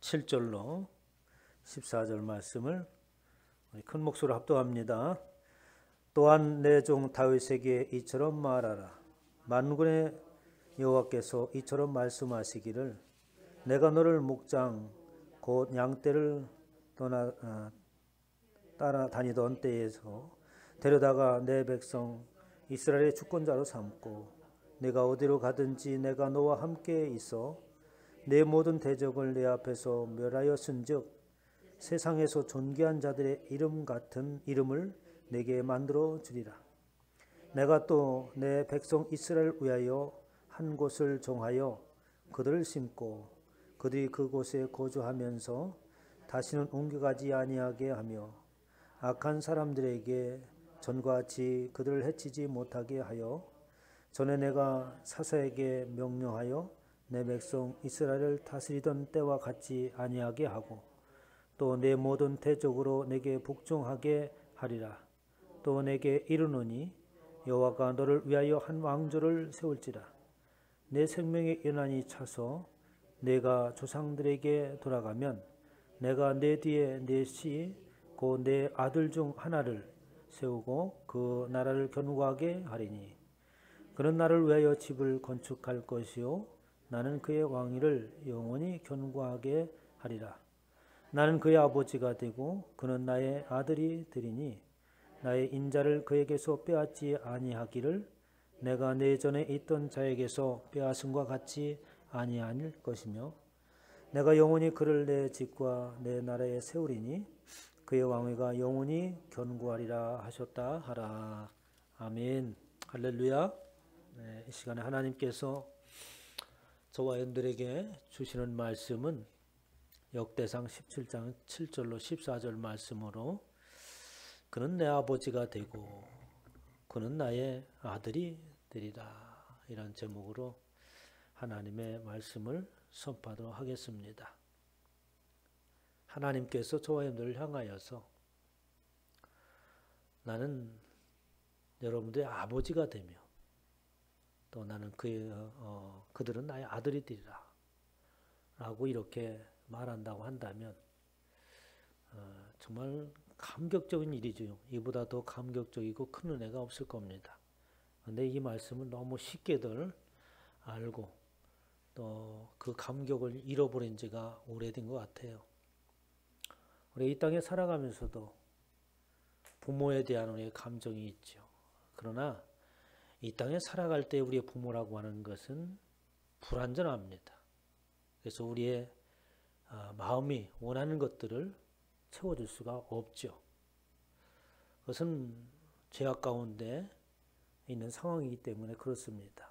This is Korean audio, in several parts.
7절로 14절 말씀을 큰 목소리로 합독합니다. 또한 내 종 다윗에게 이처럼 말하라. 만군의 여호와께서 이처럼 말씀하시기를 내가 너를 목장 곧 양떼를 따라다니던 때에서 데려다가 내 백성 이스라엘의 주권자로 삼고 내가 어디로 가든지 내가 너와 함께 있어 내 모든 대적을 내 앞에서 멸하였은즉 세상에서 존귀한 자들의 이름 같은 이름을 내게 만들어 주리라. 내가 또 내 백성 이스라엘 위하여 한 곳을 정하여 그들을 심고 그들이 그곳에 거주하면서 다시는 옮겨가지 아니하게 하며 악한 사람들에게 전과 같이 그들을 해치지 못하게 하여 전에 내가 사사에게 명령하여 내 백성 이스라엘을 다스리던 때와 같이 아니하게 하고 또 내 모든 대적으로 내게 복종하게 하리라. 또 내게 이르노니 여호와가 너를 위하여 한 왕조를 세울지라. 내 생명의 연한이 차서 내가 조상들에게 돌아가면 내가 내 뒤에 내 씨 곧 내 아들 중 하나를 세우고 그 나라를 견고하게 하리니 그는 나를 위하여 집을 건축할 것이요 나는 그의 왕위를 영원히 견고하게 하리라. 나는 그의 아버지가 되고 그는 나의 아들이 되리니 나의 인자를 그에게서 빼앗지 아니하기를 내가 내 전에 있던 자에게서 빼앗음과 같이 아니할 것이며 내가 영원히 그를 내 집과 내 나라에 세우리니 그의 왕위가 영원히 견고하리라 하셨다 하라. 아멘. 할렐루야. 네, 이 시간에 하나님께서 저와 여러분들에게 주시는 말씀은 역대상 17장 7절로 14절 말씀으로 그는 내 아버지가 되고 그는 나의 아들이 되리라. 이런 제목으로 하나님의 말씀을 선포하도록 하겠습니다. 하나님께서 저와 여러분들을 향하여서 나는 여러분들의 아버지가 되며 또 나는 그들은 나의 아들이 되리라 라고 이렇게 말한다고 한다면 정말 감격적인 일이죠. 이보다 더 감격적이고 큰 은혜가 없을 겁니다. 그런데 이 말씀을 너무 쉽게들 알고 또 그 감격을 잃어버린 지가 오래된 것 같아요. 우리 이 땅에 살아가면서도 부모에 대한 우리의 감정이 있죠. 그러나 이 땅에 살아갈 때 우리의 부모라고 하는 것은 불완전합니다. 그래서 우리의 마음이 원하는 것들을 채워줄 수가 없죠. 그것은 죄악 가운데 있는 상황이기 때문에 그렇습니다.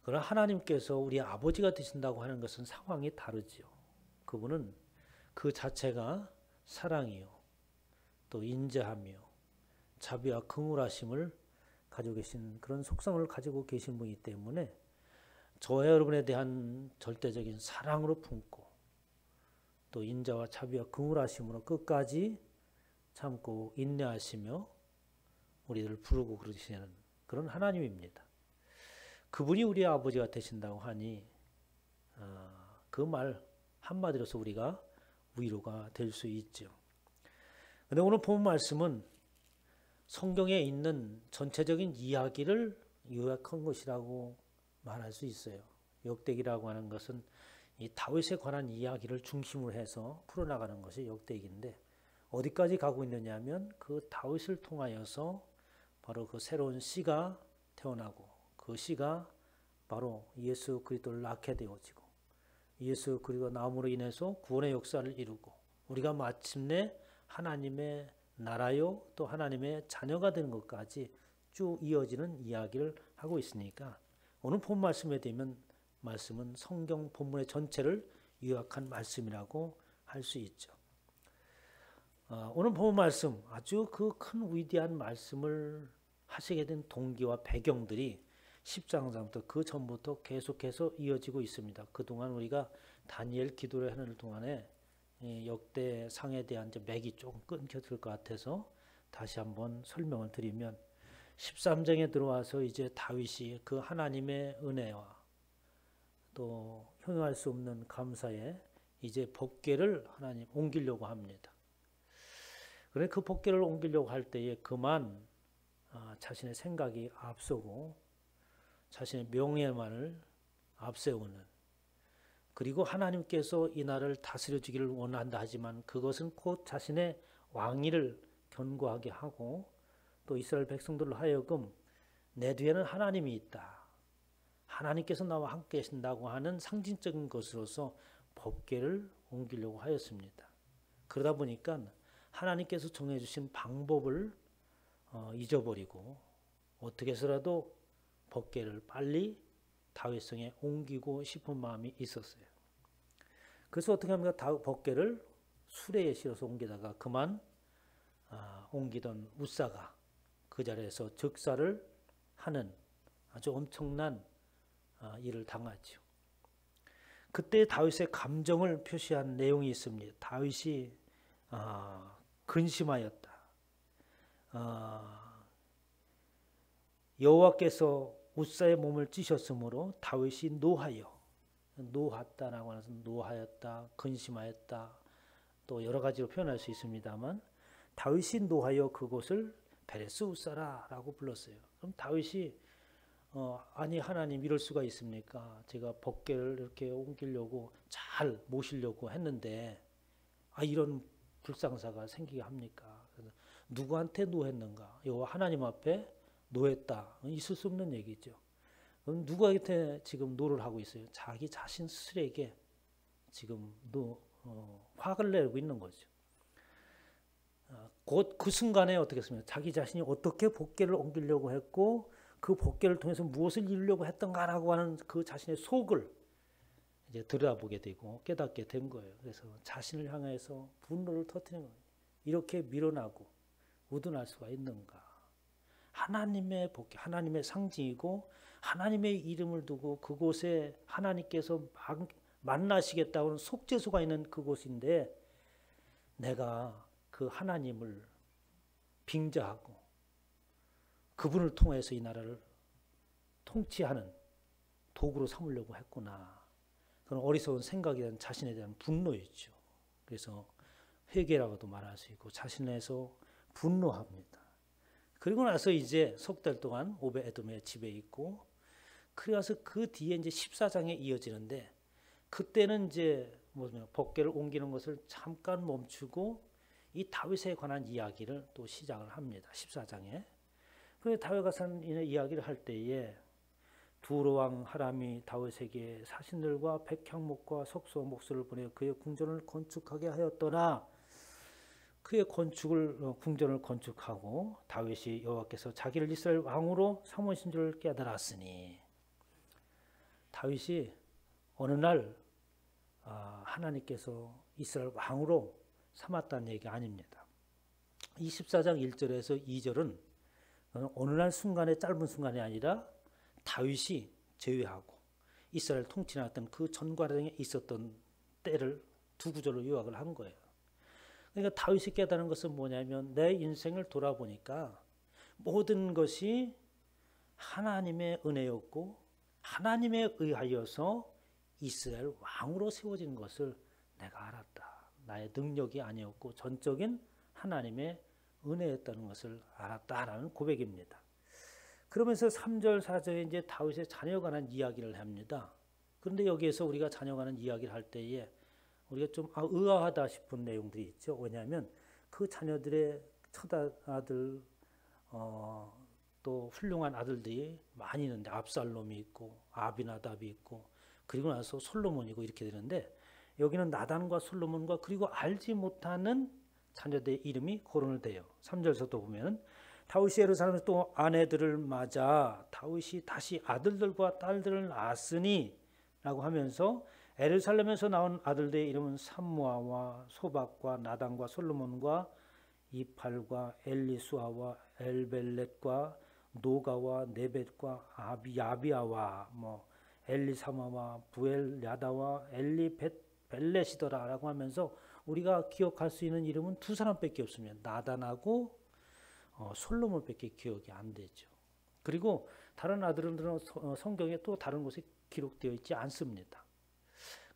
그러나 하나님께서 우리 아버지가 되신다고 하는 것은 상황이 다르지요. 그분은 그 자체가 사랑이요 또 인자하며 자비와 긍휼하심을 가지고 계신 그런 속성을 가지고 계신 분이기 때문에 저와 여러분에 대한 절대적인 사랑으로 품고 또 인자와 자비와 긍휼하심으로 끝까지 참고 인내하시며 우리들을 부르고 그러시는 그런 하나님입니다. 그분이 우리의 아버지가 되신다고 하니 그 말 한마디로서 우리가 위로가 될 수 있죠. 그런데 오늘 본 말씀은 성경에 있는 전체적인 이야기를 요약한 것이라고 말할 수 있어요. 역대기라고 하는 것은 이 다윗에 관한 이야기를 중심으로 해서 풀어나가는 것이 역대기인데 어디까지 가고 있느냐 하면 그 다윗을 통하여서 바로 그 새로운 씨가 태어나고 그 씨가 바로 예수 그리스도를 낳게 되어지고 예수 그리스도 나옴으로 인해서 구원의 역사를 이루고 우리가 마침내 하나님의 나라요 또 하나님의 자녀가 되는 것까지 쭉 이어지는 이야기를 하고 있으니까 오늘 본 말씀에 되면 말씀은 성경 본문의 전체를 요약한 말씀이라고 할 수 있죠. 오늘 본 말씀 아주 그 큰 위대한 말씀을 하시게 된 동기와 배경들이 10장부터 그 전부터 계속해서 이어지고 있습니다. 그동안 우리가 다니엘 기도를 하는 동안에 역대상에 대한 맥이 조금 끊겨질 것 같아서 다시 한번 설명을 드리면 13장에 들어와서 이제 다윗이 그 하나님의 은혜와 또 형용할 수 없는 감사에 이제 법궤를 하나님 옮기려고 합니다. 그런데 그 법궤를 옮기려고 할 때에 그만 자신의 생각이 앞서고 자신의 명예만을 앞세우는, 그리고 하나님께서 이 나라를 다스려 주기를 원한다 하지만 그것은 곧 자신의 왕위를 견고하게 하고 또 이스라엘 백성들로 하여금 내 뒤에는 하나님이 있다, 하나님께서 나와 함께 계신다고 하는 상징적인 것으로서 법궤를 옮기려고 하였습니다. 그러다 보니까 하나님께서 정해주신 방법을 잊어버리고 어떻게 해서라도 법궤를 빨리 다윗성에 옮기고 싶은 마음이 있었어요. 그래서 어떻게 합니까? 법궤를 수레에 실어서 옮기다가 그만 옮기던 웃사가 그 자리에서 즉사를 하는 아주 엄청난 일을 당하죠. 그때 다윗의 감정을 표시한 내용이 있습니다. 다윗이 근심하였다. 여호와께서 웃사의 몸을 찌셨으므로 다윗이 노하였다라고 해서 노하였다, 근심하였다, 또 여러 가지로 표현할 수 있습니다만 다윗이 노하여 그곳을 베레스 웃사라라고 불렀어요. 그럼 다윗이 아니 하나님 이럴 수가 있습니까? 제가 법궤를 이렇게 옮기려고 잘 모시려고 했는데 이런 불상사가 생기게 합니까? 그래서 누구한테 노했는가? 여호와 하나님 앞에 노했다. 있을 수 없는 얘기죠. 그럼 누구한테 지금 노를 하고 있어요? 자기 자신 스스로에게 지금 화를 내고 있는 거죠. 곧 그 순간에 어떻게 했습니까? 자기 자신이 어떻게 법궤를 옮기려고 했고 그 법궤를 통해서 무엇을 이루려고 했던가라고 하는 그 자신의 속을 이제 들여다보게 되고 깨닫게 된 거예요. 그래서 자신을 향해서 분노를 터뜨리는 거예요. 이렇게 밀어나고 우둔할 수가 있는가? 하나님의 법궤, 하나님의 상징이고 하나님의 이름을 두고 그곳에 하나님께서 만나시겠다고 하는 속죄소가 있는 그곳인데 내가 그 하나님을 빙자하고 그분을 통해서 이 나라를 통치하는 도구로 삼으려고 했구나. 그런 어리석은 생각에 대한 자신에 대한 분노였죠. 그래서 회개라고도 말할 수 있고 자신에서 분노합니다. 그리고 나서 이제 석 달 동안 오벳에돔의 집에 있고 그래서 그 뒤에 이제 14장에 이어지는데 그때는 이제 법궤를 옮기는 것을 잠깐 멈추고 이 다윗에 관한 이야기를 또 시작을 합니다. 14장에. 그래서 다윗과 산 이야기를 할 때에 두로왕 하람이 다윗에게 사신들과 백향목과 석소 목수를 보내 그의 궁전을 건축하게 하였더라. 그의 궁전을 건축하고 다윗이 여호와께서 자기를 이스라엘 왕으로 삼으신 줄 깨달았으니 다윗이 어느 날 하나님께서 이스라엘 왕으로 삼았다는 얘기가 아닙니다. 24장 1절에서 2절은 어느 날 순간에 짧은 순간이 아니라 다윗이 제외하고 이스라엘 통치했던 그 전 과정에 있었던 때를 두 구절로 요약을 한 거예요. 그러니까 다윗이 깨달은 것은 뭐냐면 내 인생을 돌아보니까 모든 것이 하나님의 은혜였고 하나님에 의하여서 이스라엘 왕으로 세워진 것을 내가 알았다. 나의 능력이 아니었고 전적인 하나님의 은혜였다는 것을 알았다라는 고백입니다. 그러면서 3절 4절에 이제 다윗의 자녀에 관한 이야기를 합니다. 그런데 여기에서 우리가 자녀에 관한 이야기를 할 때에 우리가 좀 의아하다 싶은 내용들이 있죠. 왜냐하면 그 자녀들의 첫 아들 또 훌륭한 아들들이 많이 있는데 압살롬이 있고 아비나답이 있고 그리고 나서 솔로몬이고 이렇게 되는데 여기는 나단과 솔로몬과 그리고 알지 못하는 자녀들의 이름이 거론을 돼요. 3절에서도 보면 다윗이 예루살렘에서 또 아내들을 맞아 다윗이 다시 아들들과 딸들을 낳았으니 라고 하면서 예루살렘에서 나온 아들들의 이름은 삼무아와 소박과 나단과 솔로몬과 이팔과 엘리수아와 엘벨렛과 노가와 네벳과 야비아와 엘리사마와 부엘야다와 엘리벨렛이더라라고 하면서 우리가 기억할 수 있는 이름은 두 사람밖에 없습니다. 나단하고 솔로몬밖에 기억이 안 되죠. 그리고 다른 아들들은 성경에 또 다른 곳에 기록되어 있지 않습니다.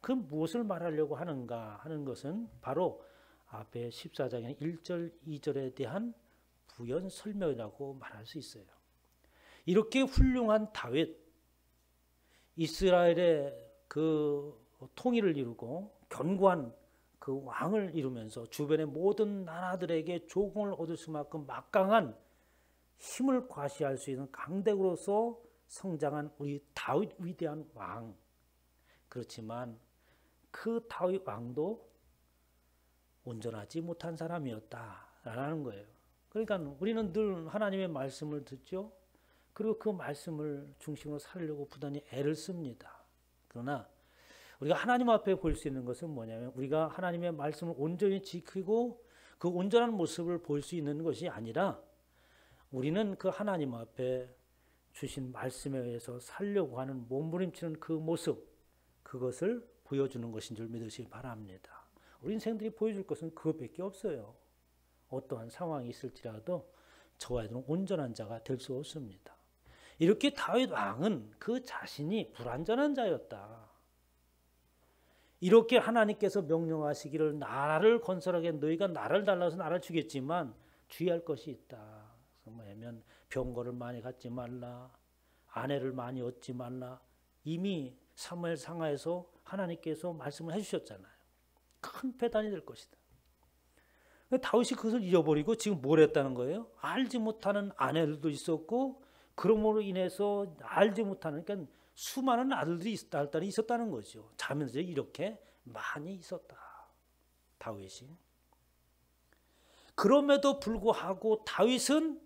그 무엇을 말하려고 하는가 하는 것은 바로 앞에 14장의 1절, 2절에 대한 부연 설명이라고 말할 수 있어요. 이렇게 훌륭한 다윗, 이스라엘의 그 통일을 이루고 견고한 그 왕을 이루면서 주변의 모든 나라들에게 조공을 얻을 수만큼 막강한 힘을 과시할 수 있는 강대국으로서 성장한 우리 다윗 위대한 왕. 그렇지만 그 다윗 왕도 온전하지 못한 사람이었다라는 거예요. 그러니까 우리는 늘 하나님의 말씀을 듣죠. 그리고 그 말씀을 중심으로 살려고 부단히 애를 씁니다. 그러나 우리가 하나님 앞에 볼 수 있는 것은 뭐냐면 우리가 하나님의 말씀을 온전히 지키고 그 온전한 모습을 볼 수 있는 것이 아니라 우리는 그 하나님 앞에 주신 말씀에 의해서 살려고 하는 몸부림치는 그 모습, 그것을 보여주는 것인 줄 믿으시기 바랍니다. 우리 인생들이 보여줄 것은 그것밖에 없어요. 어떠한 상황이 있을지라도 저와 여러분은 온전한 자가 될 수 없습니다. 이렇게 다윗 왕은 그 자신이 불완전한 자였다. 이렇게 하나님께서 명령하시기를 나라를 건설하게 너희가 나를 달라서 나를 주겠지만 주의할 것이 있다. 뭐냐면 병거를 많이 갖지 말라, 아내를 많이 얻지 말라. 이미 사무엘 상하에서 하나님께서 말씀을 해주셨잖아요. 큰 배단이 될 것이다. 다윗이 그것을 잃어버리고 지금 뭘 했다는 거예요? 알지 못하는 아내들도 있었고 그러므로 인해서 알지 못하는 그러니까 수많은 아들들이 딸들이 있었다는 거죠. 자면서 이렇게 많이 있었다. 다윗이. 그럼에도 불구하고 다윗은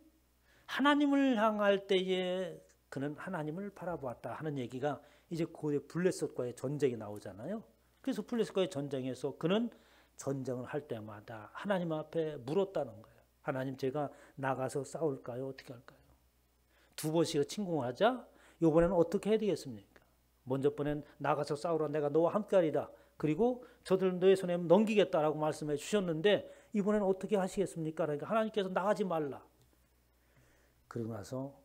하나님을 향할 때에 그는 하나님을 바라보았다 하는 얘기가 이제 고대 블레셋과의 전쟁이 나오잖아요. 그래서 블레셋과의 전쟁에서 그는 전쟁을 할 때마다 하나님 앞에 물었다는 거예요. 하나님, 제가 나가서 싸울까요? 어떻게 할까요? 두 번씩 침공하자 이번에는 어떻게 해야 되겠습니까? 먼저 번엔 나가서 싸우라, 내가 너와 함께하리라. 그리고 저들 너의 손에 넘기겠다라고 말씀해 주셨는데 이번에는 어떻게 하시겠습니까? 그러니까 하나님께서 나가지 말라. 그러고 나서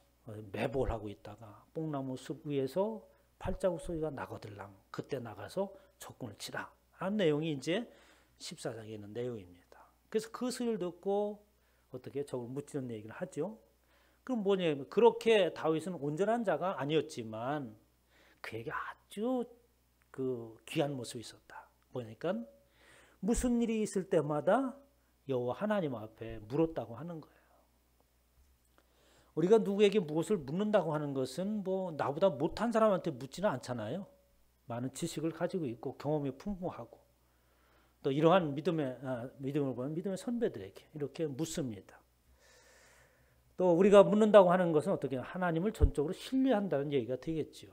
매복을 하고 있다가 뽕나무 숲 위에서 발자국 소리가 나거들랑 그때 나가서 적군을 치라 하는 내용이 이제 14장에 있는 내용입니다. 그래서 그 소리를 듣고 어떻게 적을 무찌는 얘기를 하죠. 그럼 뭐냐면 그렇게 다윗은 온전한 자가 아니었지만 그에게 아주 그 귀한 모습이 있었다. 보니까 무슨 일이 있을 때마다 여호와 하나님 앞에 물었다고 하는 거예요. 우리가 누구에게 무엇을 묻는다고 하는 것은 뭐 나보다 못한 사람한테 묻지는 않잖아요. 많은 지식을 가지고 있고 경험이 풍부하고 또 이러한 믿음을 보는 믿음의 선배들에게 이렇게 묻습니다. 또 우리가 묻는다고 하는 것은 어떻게 하나님을 전적으로 신뢰한다는 얘기가 되겠죠.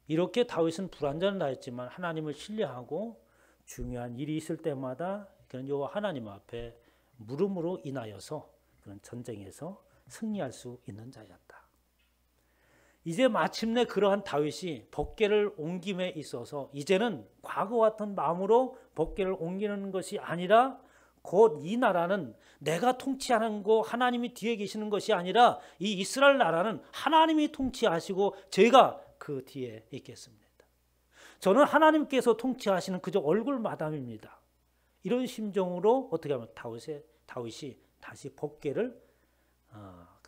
이렇게 다윗은 불완전한 자였지만 하나님을 신뢰하고 중요한 일이 있을 때마다 그는 여호와 하나님 앞에 물음으로 인하여서 그런 전쟁에서 승리할 수 있는 자였다. 이제 마침내 그러한 다윗이 법궤를 옮김에 있어서 이제는 과거 같은 마음으로 법궤를 옮기는 것이 아니라 곧 이 나라는 내가 통치하는 거 하나님이 뒤에 계시는 것이 아니라 이 이스라엘 나라는 하나님이 통치하시고 제가 그 뒤에 있겠습니다. 저는 하나님께서 통치하시는 그저 얼굴 마담입니다. 이런 심정으로 어떻게 하면 다윗이 다시 법궤를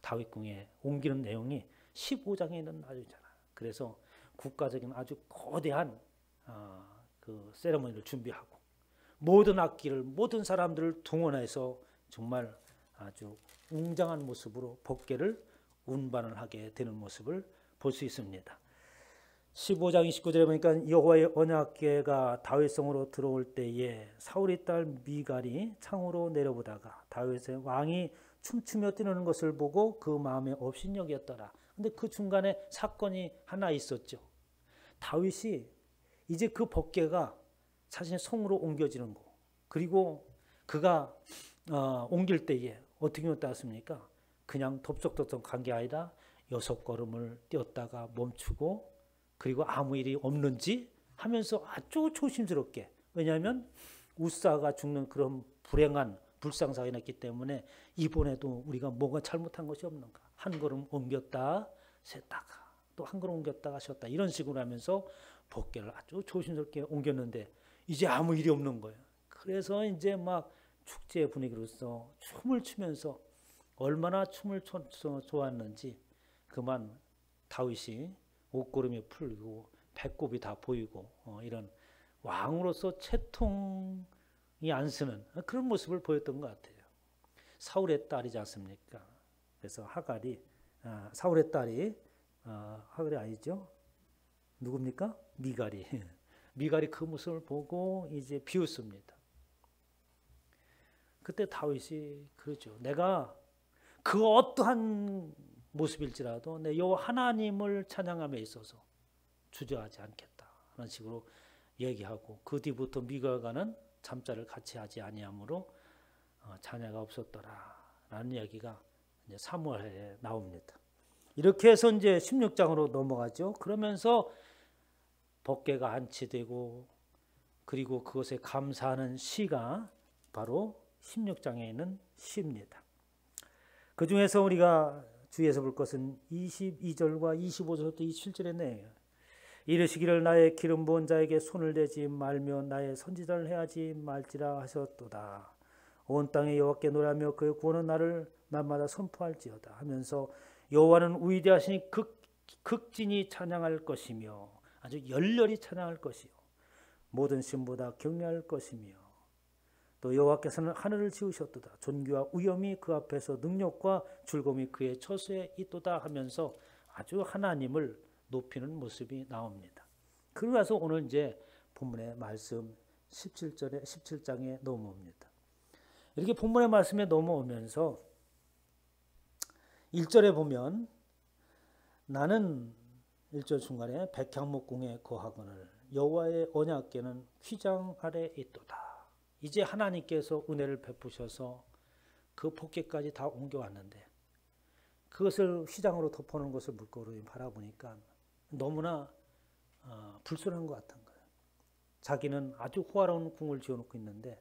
다윗궁에 옮기는 내용이 15장에 있는 내용이잖아요. 그래서 국가적인 아주 거대한 그 세레모니를 준비하고 모든 악기를 모든 사람들을 동원해서 정말 아주 웅장한 모습으로 법궤를 운반을 하게 되는 모습을 볼 수 있습니다. 15장 29절에 보니까 여호와의 언약궤가 다윗성으로 들어올 때에 사울의 딸 미갈이 창으로 내려보다가 다윗의 왕이 춤추며 뛰는 것을 보고 그 마음에 업신여겼더라. 근데 그 중간에 사건이 하나 있었죠. 다윗이 이제 그 법궤가 자신의 성으로 옮겨지는 거. 그리고 그가 옮길 때에 어떻게 어떻습니까? 그냥 덥석덥석 간 게 아니라 6걸음을 뛰었다가 멈추고 그리고 아무 일이 없는지 하면서 아주 조심스럽게, 왜냐하면 우사가 죽는 그런 불행한 불상사가 났기 때문에 이번에도 우리가 뭐가 잘못한 것이 없는가, 한 걸음 옮겼다 셌다가 또 한 걸음 옮겼다가 쉬었다 이런 식으로 하면서 법궤를 아주 조심스럽게 옮겼는데 이제 아무 일이 없는 거예요. 그래서 이제 막 축제 분위기로서 춤을 추면서 얼마나 춤을 춰서 좋았는지 그만 다윗이 옷고름이 풀리고 배꼽이 다 보이고 이런 왕으로서 채통이 안 쓰는 그런 모습을 보였던 것 같아요. 사울의 딸이지 않습니까? 그래서 하갈이 사울의 딸이 하갈이 아니죠? 누굽니까? 미갈이. 미갈이 그 모습을 보고 이제 비웃습니다. 그때 다윗이 그러죠. 내가 그 어떠한 모습일지라도 내 여호와 하나님을 찬양함에 있어서 주저하지 않겠다 하는 식으로 얘기하고 그 뒤부터 미갈과는 잠자를 같이 하지 아니하므로 자녀가 없었더라라는 이야기가 이제 사무엘에 나옵니다. 이렇게 해서 이제 16장으로 넘어가죠. 그러면서 법궤가 안치되고 그리고 그것에 감사하는 시가 바로 16장에 있는 시입니다. 그 중에서 우리가 주의해서 볼 것은 22절과 25절부터 27절의 내용이에요. 이르시기를 나의 기름 부은 자에게 손을 대지 말며 나의 선지자를 해하지 말지라 하셨도다. 온 땅에 여호와께 노래하며 그의 구원은 나를 날마다 선포할지어다 하면서 여호와는 위대하시니 극진히 찬양할 것이며 아주 열렬히 찬양할 것이요 모든 신보다 경외할 것이며 또 여호와께서는 하늘을 지으셨도다. 존귀와 위엄이 그 앞에서 능력과 즐거움이 그의 처소에 있도다 하면서 아주 하나님을 높이는 모습이 나옵니다. 그러고 나서 오늘 이제 본문의 말씀 17장에 넘어옵니다. 이렇게 본문의 말씀에 넘어오면서 1절에 보면 나는 1절 중간에 백향목궁에 거하거늘 여호와의 언약궤는 휘장 아래 있도다. 이제 하나님께서 은혜를 베푸셔서 그 법궤까지 다 옮겨왔는데 그것을 휘장으로 덮어놓은 것을 물꼬로 바라보니까 너무나 불순한 것 같은 거예요. 자기는 아주 호화로운 궁을 지어놓고 있는데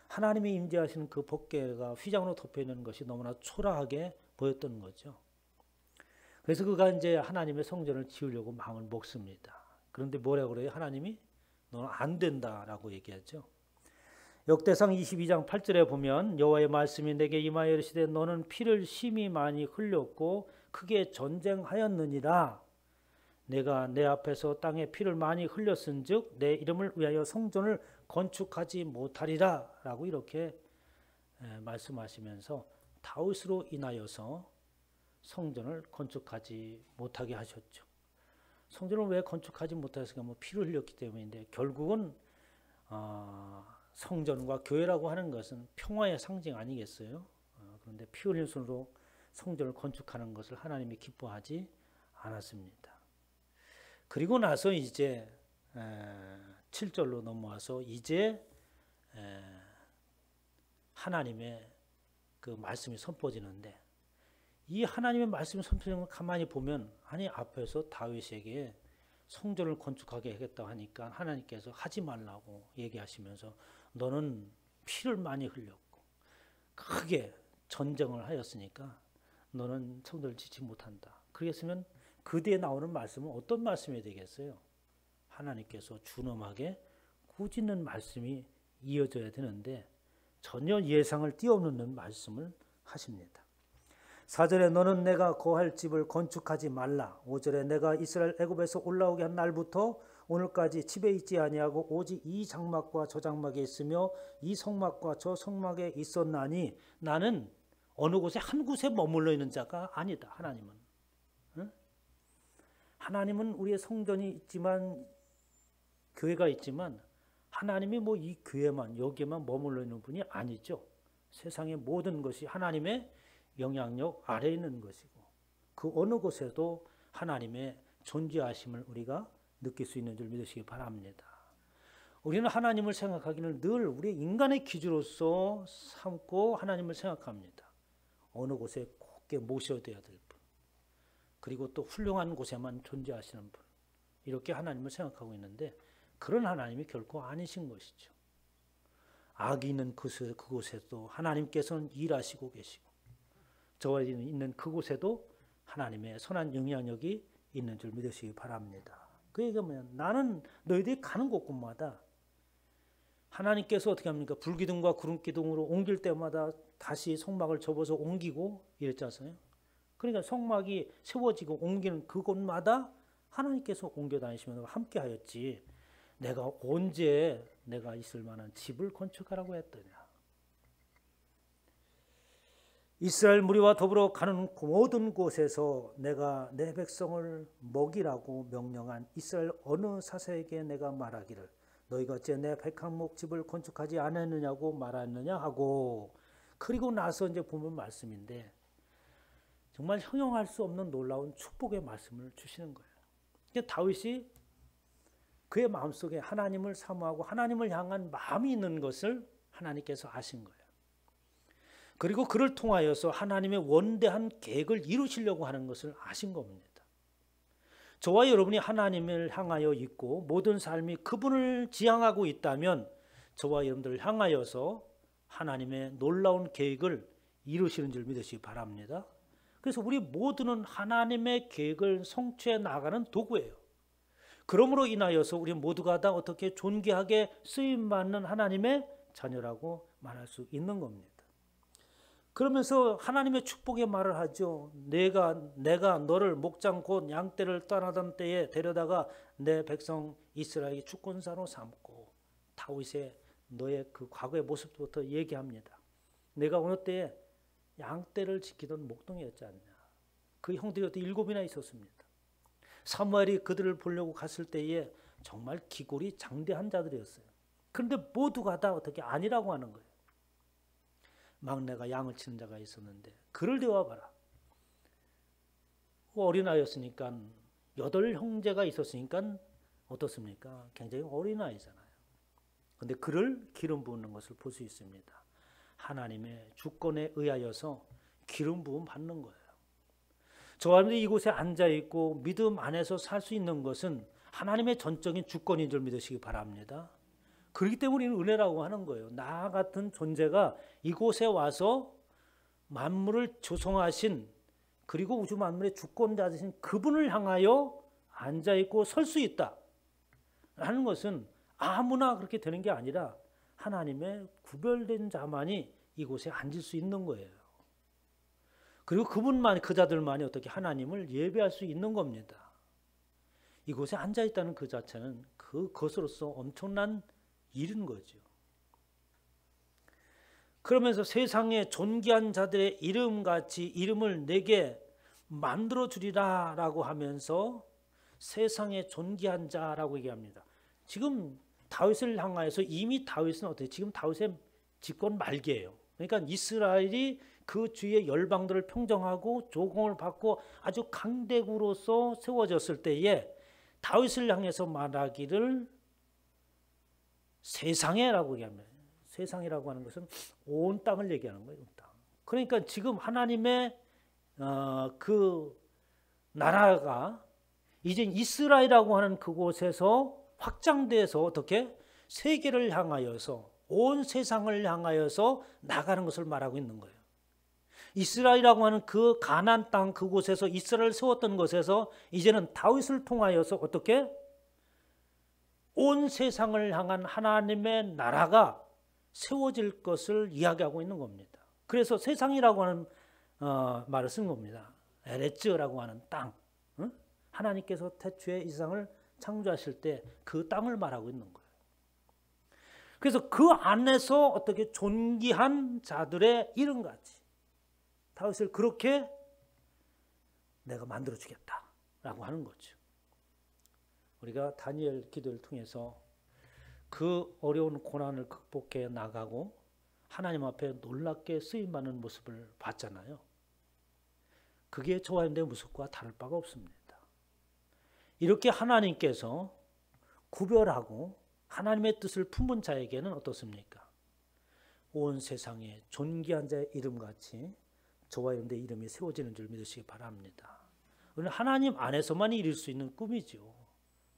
하나님이 임재하시는 그 법궤가 휘장으로 덮여있는 것이 너무나 초라하게 보였던 거죠. 그래서 그가 이제 하나님의 성전을 지으려고 마음을 먹습니다. 그런데 뭐라고 그래요? 하나님이 너는 안 된다라고 얘기하죠. 역대상 22장 8절에 보면 여호와의 말씀이 내게 임하여 이르시되 너는 피를 심히 많이 흘렸고 크게 전쟁하였느니라. 내가 내 앞에서 땅에 피를 많이 흘렸은즉 내 이름을 위하여 성전을 건축하지 못하리라 라고 이렇게 말씀하시면서 다윗으로 인하여서 성전을 건축하지 못하게 하셨죠. 성전을 왜 건축하지 못했을까? 피를 흘렸기 때문인데 결국은 성전과 교회라고 하는 것은 평화의 상징 아니겠어요? 그런데 피 흘린 손으로 성전을 건축하는 것을 하나님이 기뻐하지 않았습니다. 그리고 나서 이제 7절로 넘어와서 이제 하나님의 그 말씀이 선포지는데 이 하나님의 말씀이 선포지는 걸 가만히 보면 아니 앞에서 다윗에게 성전을 건축하게 하겠다고 하니까 하나님께서 하지 말라고 얘기하시면서 너는 피를 많이 흘렸고 크게 전쟁을 하였으니까 너는 성전을 짓지 못한다. 그랬으면 그 뒤에 나오는 말씀은 어떤 말씀이 되겠어요? 하나님께서 준엄하게 꾸짖는 말씀이 이어져야 되는데 전혀 예상을 뛰어넘는 말씀을 하십니다. 4절에 너는 내가 거할 집을 건축하지 말라. 5절에 내가 이스라엘 애굽에서 올라오게 한 날부터 오늘까지 집에 있지 아니하고 오직 이 장막과 저 장막에 있으며 이 성막과 저 성막에 있었나니 나는 어느 곳에 한 곳에 머물러 있는 자가 아니다. 하나님은. 응? 하나님은 우리의 성전이 있지만 교회가 있지만 하나님이 뭐 이 교회만 여기에만 머물러 있는 분이 아니죠. 세상의 모든 것이 하나님의 영향력 아래에 있는 것이고 그 어느 곳에도 하나님의 존재하심을 우리가 느낄 수 있는 줄 믿으시기 바랍니다. 우리는 하나님을 생각하기는 늘 우리 인간의 기준으로서 삼고 하나님을 생각합니다. 어느 곳에 곱게 모셔야 될 분, 그리고 또 훌륭한 곳에만 존재하시는 분, 이렇게 하나님을 생각하고 있는데 그런 하나님이 결코 아니신 것이죠. 악이 있는 그곳에도 하나님께서는 일하시고 계시고 저와 있는 그곳에도 하나님의 선한 영향력이 있는 줄 믿으시기 바랍니다. 그 얘기가 뭐냐? 나는 너희들이 가는 곳곳마다 하나님께서 어떻게 합니까? 불기둥과 구름기둥으로 옮길 때마다 다시 성막을 접어서 옮기고 이랬지 않습니까? 그러니까 성막이 세워지고 옮기는 그곳마다 하나님께서 옮겨 다니시면서 함께 하였지, 내가 언제 내가 있을 만한 집을 건축하라고 했더냐. 이스라엘 무리와 더불어 가는 모든 곳에서 내가 내 백성을 먹이라고 명령한 이스라엘 어느 사사에게 내가 말하기를 너희가 어째 내 백향목 집을 건축하지 않았느냐고 말하느냐 하고, 그리고 나서 이제 보면 말씀인데 정말 형용할 수 없는 놀라운 축복의 말씀을 주시는 거예요. 다윗이 그의 마음속에 하나님을 사모하고 하나님을 향한 마음이 있는 것을 하나님께서 아신 거예요. 그리고 그를 통하여서 하나님의 원대한 계획을 이루시려고 하는 것을 아신 겁니다. 저와 여러분이 하나님을 향하여 있고 모든 삶이 그분을 지향하고 있다면 저와 여러분들을 향하여서 하나님의 놀라운 계획을 이루시는 줄 믿으시기 바랍니다. 그래서 우리 모두는 하나님의 계획을 성취해 나가는 도구예요. 그러므로 인하여서 우리 모두가 다 어떻게 존귀하게 쓰임받는 하나님의 자녀라고 말할 수 있는 겁니다. 그러면서 하나님의 축복의 말을 하죠. 내가 너를 목장 곧 양떼를 떠나던 때에 데려다가 내 백성 이스라엘의 주권자로 삼고, 다윗의 너의 그 과거의 모습부터 얘기합니다. 내가 어느 때에 양떼를 지키던 목동이었지 않냐. 그 형들이 어떻게 7이나 있었습니다. 사무엘이 그들을 보려고 갔을 때에 정말 기골이 장대한 자들이었어요. 그런데 모두가 다 어떻게 아니라고 하는 거예요. 막내가 양을 치는 자가 있었는데 그를 데워봐라. 어린아이였으니까 8 형제가 있었으니까 어떻습니까? 굉장히 어린아이잖아요. 그런데 그를 기름 부는 것을 볼 수 있습니다. 하나님의 주권에 의하여서 기름 부음 받는 거예요. 저와 여러분들이 이곳에 앉아있고 믿음 안에서 살 수 있는 것은 하나님의 전적인 주권인 줄 믿으시기 바랍니다. 그렇기 때문에 은혜라고 하는 거예요. 나 같은 존재가 이곳에 와서 만물을 조성하신, 그리고 우주 만물의 주권자이신 그분을 향하여 앉아있고 설 수 있다 하는 것은 아무나 그렇게 되는 게 아니라 하나님의 구별된 자만이 이곳에 앉을 수 있는 거예요. 그리고 그분만, 그 자들만이 어떻게 하나님을 예배할 수 있는 겁니다. 이곳에 앉아있다는 그 자체는 그것으로서 엄청난 일인 거죠. 그러면서 세상의 존귀한 자들의 이름같이 이름을 내게 만들어 주리라 라고 하면서 세상의 존귀한 자라고 얘기합니다. 지금 다윗을 향하여서 이미 다윗은 어떻게, 지금 다윗의 집권 말기예요. 그러니까 이스라엘이 그 주위의 열방들을 평정하고 조공을 받고 아주 강대국으로서 세워졌을 때에 다윗을 향해서 말하기를 세상에라고 얘기합니다. 세상이라고 하는 것은 온 땅을 얘기하는 거예요. 온 땅. 그러니까 지금 하나님의 그 나라가 이제 이스라엘이라고 하는 그곳에서 확장돼서 어떻게 세계를 향하여서, 온 세상을 향하여서 나가는 것을 말하고 있는 거예요. 이스라엘이라고 하는 그 가나안 땅 그곳에서 이스라엘을 세웠던 것에서 이제는 다윗을 통하여서 어떻게 온 세상을 향한 하나님의 나라가 세워질 것을 이야기하고 있는 겁니다. 그래서 세상이라고 하는 말을 쓴 겁니다. 에레츠라고 하는 땅. 하나님께서 태초에 이 세상을 창조하실 때 그 땅을 말하고 있는 거예요. 그래서 그 안에서 어떻게 존귀한 자들의 이름같이 다윗을 그렇게 내가 만들어주겠다라고 하는 거죠. 우리가 다니엘 기도를 통해서 그 어려운 고난을 극복해 나가고 하나님 앞에 놀랍게 쓰임받는 모습을 봤잖아요. 그게 저와 여러분의 모습과 다를 바가 없습니다. 이렇게 하나님께서 구별하고 하나님의 뜻을 품은 자에게는 어떻습니까? 온 세상에 존귀한 자의 이름같이 저와 여러분의 이름이 세워지는 줄 믿으시기 바랍니다. 우리는 하나님 안에서만 이룰 수 있는 꿈이죠.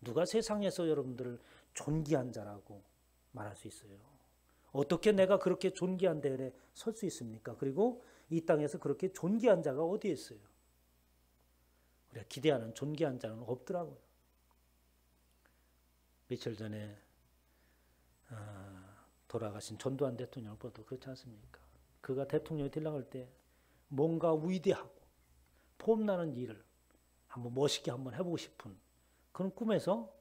누가 세상에서 여러분들을 존귀한 자라고 말할 수 있어요? 어떻게 내가 그렇게 존귀한 데에 설 수 있습니까? 그리고 이 땅에서 그렇게 존귀한 자가 어디에 있어요? 우리가 기대하는 존귀한 자는 없더라고요. 며칠 전에 돌아가신 전두환 대통령을 봐도 그렇지 않습니까? 그가 대통령이 되려고 할 때 뭔가 위대하고 폼나는 일을 한번 멋있게 한번 해보고 싶은 그런 꿈에서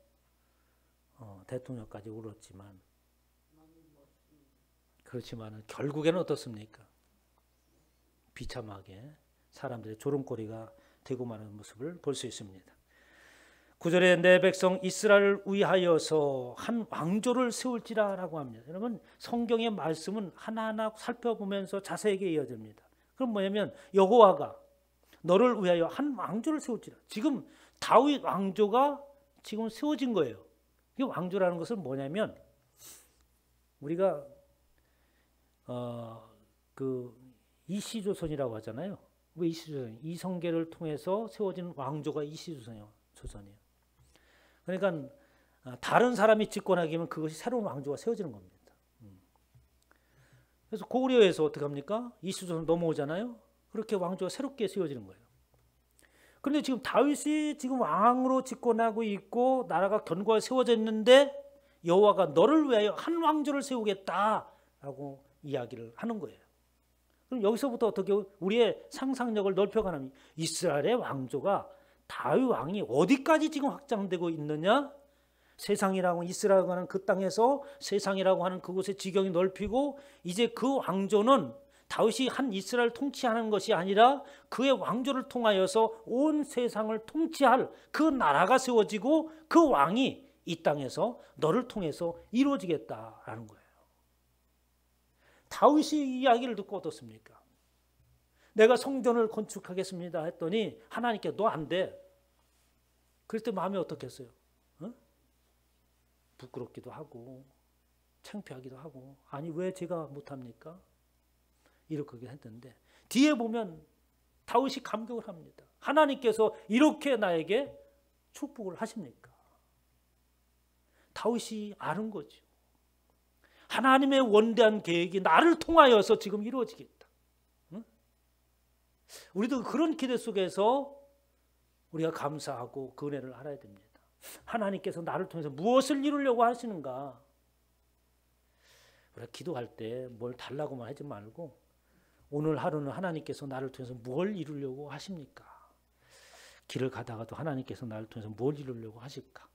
대통령까지 오렀지만, 그렇지만 결국에는 어떻습니까? 비참하게 사람들의 조롱거리가 되고 마는 모습을 볼 수 있습니다. 9절에 내 백성 이스라엘을 위하여서 한 왕조를 세울지라 라고 합니다. 여러분, 성경의 말씀은 하나하나 살펴보면서 자세하게 이어집니다. 그럼 뭐냐면 여호와가 너를 위하여 한 왕조를 세울지라. 지금 다윗 왕조가 지금 세워진 거예요. 이 왕조라는 것은 뭐냐면 우리가 그 이시조선이라고 하잖아요. 왜 이시조선? 이성계를 통해서 세워진 왕조가 이시조선이에요. 그러니까 다른 사람이 집권하기면 그것이 새로운 왕조가 세워지는 겁니다. 그래서 고려에서 어떻게 합니까? 이시조선 넘어오잖아요. 그렇게 왕조가 새롭게 세워지는 거예요. 그런데 지금 다윗이 지금 왕으로 집권하고 있고 나라가 견고하게 세워져 있는데 여호와가 너를 위하여 한 왕조를 세우겠다라고 이야기를 하는 거예요. 그럼 여기서부터 어떻게 우리의 상상력을 넓혀가는, 이스라엘의 왕조가 다윗 왕이 어디까지 지금 확장되고 있느냐? 세상이라고, 이스라엘이라고 하는 그 땅에서 세상이라고 하는 그곳의 지경이 넓히고, 이제 그 왕조는 다윗이 한 이스라엘 통치하는 것이 아니라 그의 왕조를 통하여서 온 세상을 통치할 그 나라가 세워지고 그 왕이 이 땅에서 너를 통해서 이루어지겠다라는 거예요. 다윗이 이야기를 듣고 어떻습니까? 내가 성전을 건축하겠습니다 했더니 하나님께 너 안 돼. 그럴 때 마음이 어떻겠어요? 부끄럽기도 하고 창피하기도 하고, 아니 왜 제가 못합니까? 이렇게 했는데 뒤에 보면 다윗이 감격을 합니다. 하나님께서 이렇게 나에게 축복을 하십니까? 다윗이 아는 거죠. 하나님의 원대한 계획이 나를 통하여서 지금 이루어지겠다. 응? 우리도 그런 기대 속에서 우리가 감사하고 그 은혜를 알아야 됩니다. 하나님께서 나를 통해서 무엇을 이루려고 하시는가? 우리가 기도할 때 뭘 달라고만 하지 말고 오늘 하루는 하나님께서 나를 통해서 뭘 이루려고 하십니까? 길을 가다가도 하나님께서 나를 통해서 뭘 이루려고 하실까?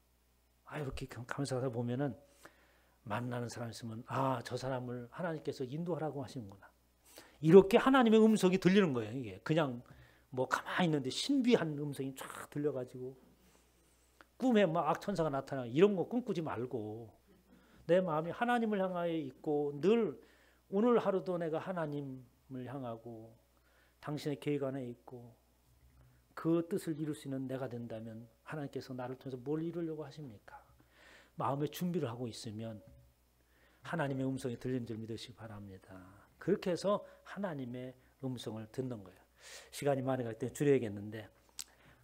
이렇게 감사하다 보면은 만나는 사람 있으면 저 사람을 하나님께서 인도하라고 하시는구나. 이렇게 하나님의 음성이 들리는 거예요. 이게 그냥 뭐 가만히 있는데 신비한 음성이 쫙 들려가지고 꿈에 막 악천사가 나타나 이런 거 꿈꾸지 말고 내 마음이 하나님을 향하여 있고 늘 오늘 하루도 내가 하나님을 향하고 당신의 계획 안에 있고 그 뜻을 이룰 수 있는 내가 된다면 하나님께서 나를 통해서 뭘 이루려고 하십니까? 마음의 준비를 하고 있으면 하나님의 음성이 들리는 줄 믿으시기 바랍니다. 그렇게 해서 하나님의 음성을 듣는 거예요. 시간이 많이 갈 때 줄여야겠는데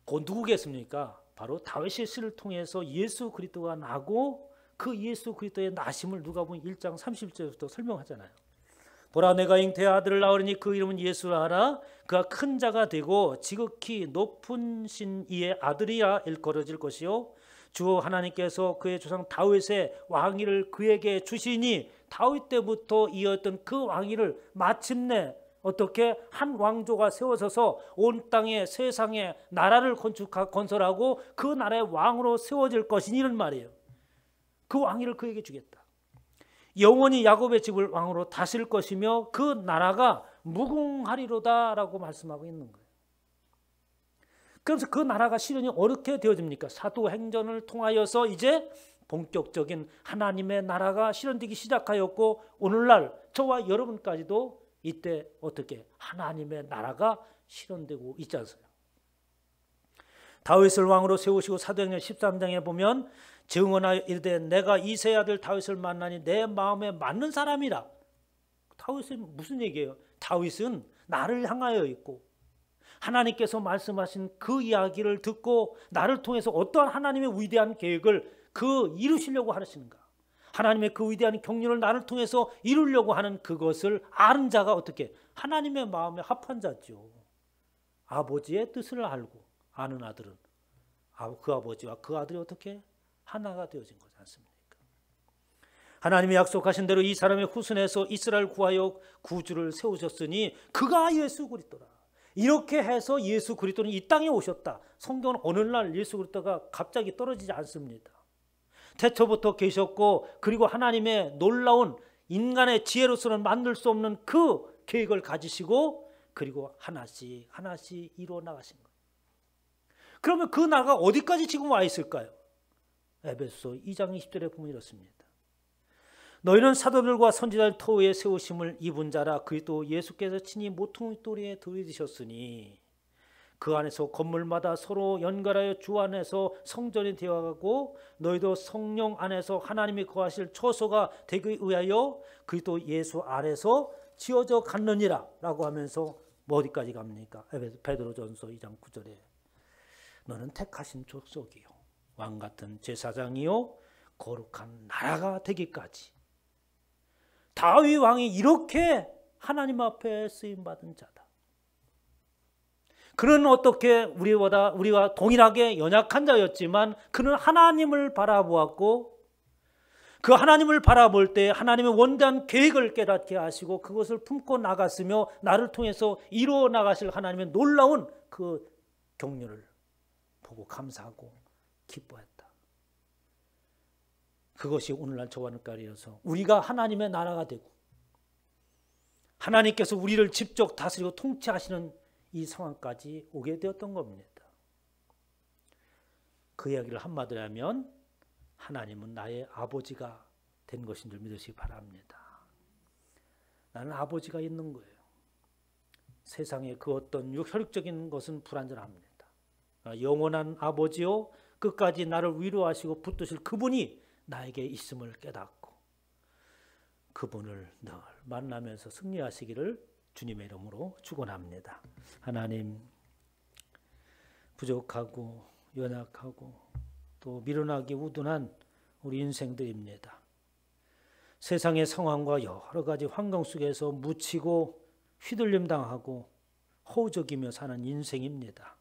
그 누구겠습니까? 바로 다윗의 씨를 통해서 예수 그리스도가 나고 그 예수 그리스도의 나심을 누가복음 1장 30절부터 설명하잖아요. 보라 내가 잉태의 아들을 낳으리니 그 이름은 예수라 하라. 그가 큰 자가 되고 지극히 높은 신 이의 아들이라 일컬어질 것이요 주 하나님께서 그의 조상 다윗의 왕위를 그에게 주시니 다윗 때부터 이어졌던 그 왕위를 마침내 어떻게 한 왕조가 세워져서 온 땅에 세상에 나라를 건설하고 그 나라의 왕으로 세워질 것이니 이런 말이에요. 그 왕위를 그에게 주겠다. 영원히 야곱의 집을 왕으로 다스릴 것이며 그 나라가 무궁하리로다라고 말씀하고 있는 거예요. 그래서 그 나라가 실현이 어떻게 되어집니까? 사도행전을 통하여서 이제 본격적인 하나님의 나라가 실현되기 시작하였고 오늘날 저와 여러분까지도 이때 어떻게 하나님의 나라가 실현되고 있지 않습니까? 다윗을 왕으로 세우시고 사도행전 13장에 보면 증언하여 이르되 내가 이새의 아들 다윗을 만나니 내 마음에 맞는 사람이라. 다윗은 무슨 얘기예요? 다윗은 나를 향하여 있고 하나님께서 말씀하신 그 이야기를 듣고 나를 통해서 어떠한 하나님의 위대한 계획을 이루시려고 하시는가? 하나님의 그 위대한 경륜을 나를 통해서 이루려고 하는 그것을 아는 자가 어떻게? 하나님의 마음에 합한 자죠. 아버지의 뜻을 알고 아는 아들은 그 아버지와 그 아들이 어떻게? 하나가 되어진 거지 않습니까? 하나님이 약속하신 대로 이 사람의 후손에서 이스라엘 구하여 구주를 세우셨으니 그가 예수 그리스도라. 이렇게 해서 예수 그리스도는 이 땅에 오셨다. 성경은 어느 날 예수 그리스도가 갑자기 떨어지지 않습니다. 태초부터 계셨고, 그리고 하나님의 놀라운 인간의 지혜로서는 만들 수 없는 그 계획을 가지시고, 그리고 하나씩 하나씩 이루어 나가신 거예요. 그러면 그 나라가 어디까지 지금 와 있을까요? 에베소 2장 20절에 보면 이렇습니다. 너희는 사도들과 선지자들 터위에 세우심을 입은 자라. 그리스도 예수께서 친히 모퉁이돌에 들이드셨으니 그 안에서 건물마다 서로 연결하여 주 안에서 성전이 되어가고 너희도 성령 안에서 하나님이 거하실 처소가 되기 위하여 그리스도 예수 안에서 지어져 갔느니라 라고 하면서 뭐 어디까지 갑니까? 베드로전서 2장 9절에 너는 택하신 족속이요 왕같은 제사장이요 거룩한 나라가 되기까지. 다윗 왕이 이렇게 하나님 앞에 쓰임받은 자다. 그는 어떻게 우리와 동일하게 연약한 자였지만 그는 하나님을 바라보았고, 그 하나님을 바라볼 때 하나님의 원대한 계획을 깨닫게 하시고 그것을 품고 나갔으며 나를 통해서 이루어 나가실 하나님의 놀라운 그 경륜을 보고 감사하고 기뻐했다. 그것이 오늘날 저와 여러분께서 우리가 하나님의 나라가 되고 하나님께서 우리를 직접 다스리고 통치하시는 이 상황까지 오게 되었던 겁니다. 그 이야기를 한마디로 하면 하나님은 나의 아버지가 된 것인 줄 믿으시기 바랍니다. 나는 아버지가 있는 거예요. 세상의 그 어떤 혈육적인 것은 불완전합니다. 영원한 아버지요 끝까지 나를 위로하시고 붙드실 그분이 나에게 있음을 깨닫고 그분을 늘 만나면서 승리하시기를 주님의 이름으로 축원합니다. 하나님, 부족하고 연약하고 또 미련하기 우둔한 우리 인생들입니다. 세상의 상황과 여러 가지 환경 속에서 묻히고 휘둘림 당하고 허우적이며 사는 인생입니다.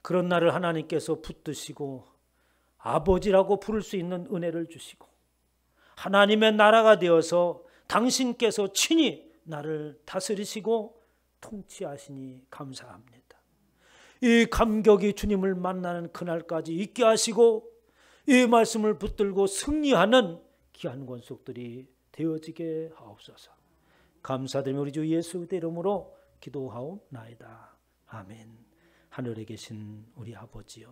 그런 나를 하나님께서 붙드시고 아버지라고 부를 수 있는 은혜를 주시고 하나님의 나라가 되어서 당신께서 친히 나를 다스리시고 통치하시니 감사합니다. 이 감격이 주님을 만나는 그날까지 있게 하시고 이 말씀을 붙들고 승리하는 귀한 권속들이 되어지게 하옵소서. 감사드리며 우리 주 예수 이름으로 기도하옵나이다. 아멘. 하늘에 계신 우리 아버지여,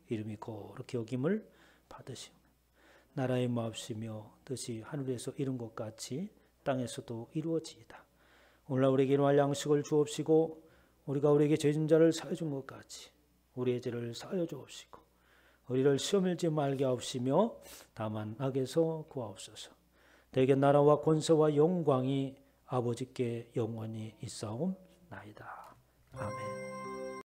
이름이 거룩히 여김을 받으시오. 나라의 마옵시며 뜻이 하늘에서 이룬 것 같이 땅에서도 이루어지이다. 오늘날 우리에게 일용할 양식을 주옵시고 우리가 우리에게 죄진 자를 사하여 준 것 같이 우리의 죄를 사하여 주옵시고 우리를 시험에 들지 말게 하옵시며 다만 악에서 구하옵소서. 대개 나라와 권세와 영광이 아버지께 영원히 있사옵나이다. 아멘.